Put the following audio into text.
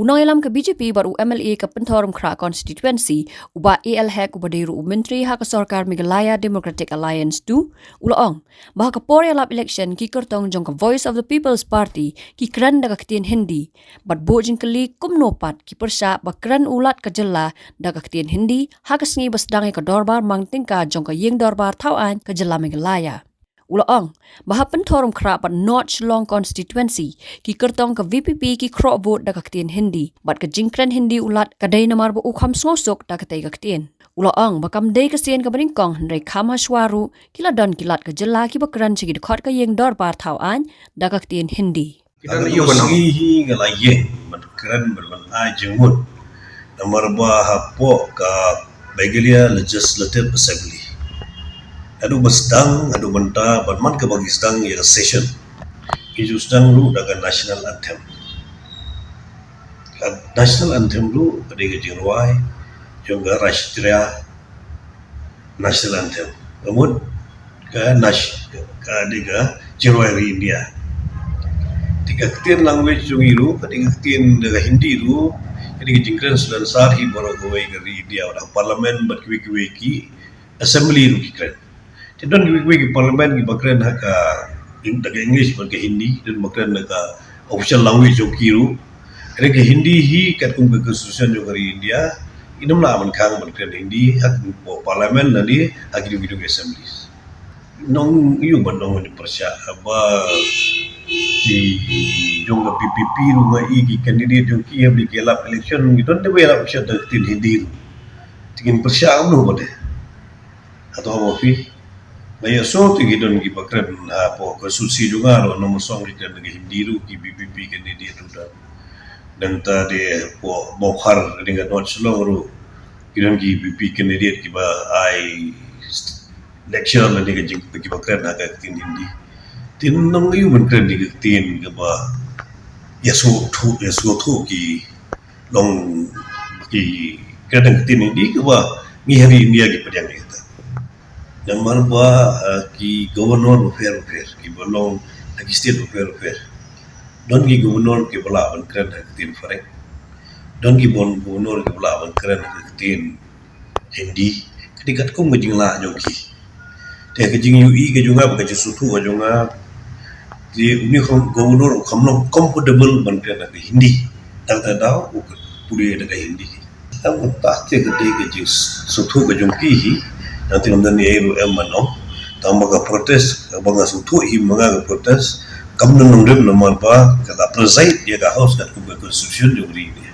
Unang ilam ke BJP baru MLA ke Pentorum Kra Constituency uba ALHEC uba diru Menteri Hak Sorkar Meghalaya Democratic Alliance tu ulaong bahawa ke por ïalap eleksyon ki kyrtong jong ke Voice of the People's Party ki kran daga ktien Hindi bat bo jing keli kumno pat ki pyrshah ba kran ulat ke jela daga ktien Hindi hak sngi basdangi ke dorbar mang tingka jong ke yeng dorbar tauan ke jela Meghalaya. Ulaong, bahawa Pentorum Kra bat North Shillong Constituency ki kyrtong ke VPP ki krok vote daga ktien Hindi bat ke jingkran Hindi ulat kadai namar bo ukham ngosok daga tay ktien. Ulaong bakam day kesien ke beringkong hendrai kam haswaru kila don kilat ke jela ki bakran segi dekat ke yeng dorbar tauan daga ktien Hindi. Kita iyo bangi ngalaye berkeren berbantai jengmut nomor hapo ka Meghalaya Legislative Assembly. Adu basdang adu benta berman ke bagi sedang ya session. Isu sedang lu daga national anthem. National anthem lu pada ke Kyrwoh juga Rashtriya national anthem. Kemudian ke diga Kyrwoh India. Tiga ktien language jung iru, tiga ktien daga Hindi iru, tiga jingkran selan sarhi baru gawai dari India. Orang parlimen berkiwi-kiwi ki assembly iru kikran. Don kiwi-kiwi ki parlimen ki bakran haka daga English berke Hindi dan bakran daga official language jung kiru. Ada ke Hindi hi kat kum ke constitution jung dari India. Inam lah mankang bakran Hindi hak parlimen nadi hak kiwi-kiwi assemblies. Nong iu bandong ni pyrshah aba ki jong VPP rumah ki candidate jong ki habis ïalap elekshon gitu nda ïalap eleksyon dak tin Hindi tingin pyrshah amno bade atau apa fi baya so ti gidon ki bakran po konsulsi juga ro nomor song ki kan Hindi ru ki VPP candidate tu dan tadi po bokhar dengan North Shillong ru gidon ki VPP candidate ki ba ai eleksyon nanti ki bakran hak tin Hindi tin nang iu berkeren di tin ke ba yaso thu ki long ki kadang tin ini ke ba ni hari India ki padang kita dan marba ki governor fair ki bolong ki state fair don ki governor ki bala berkeren tin farek don ki governor ki bala berkeren tin Hindi ketika kum ngejingla joki te kejing UI ke junga ba ke sutu ke junga di uni governor kumno comfortable bankan daga Hindi tak tahu puri daga Hindi am tahte gede ke jis sutu ke jungki hi nanti namdan eru emano tamba ka protest banga sutu hi manga ka protest kamno nundem nomor ba ka preside dia ka house kat ku constitution juri ni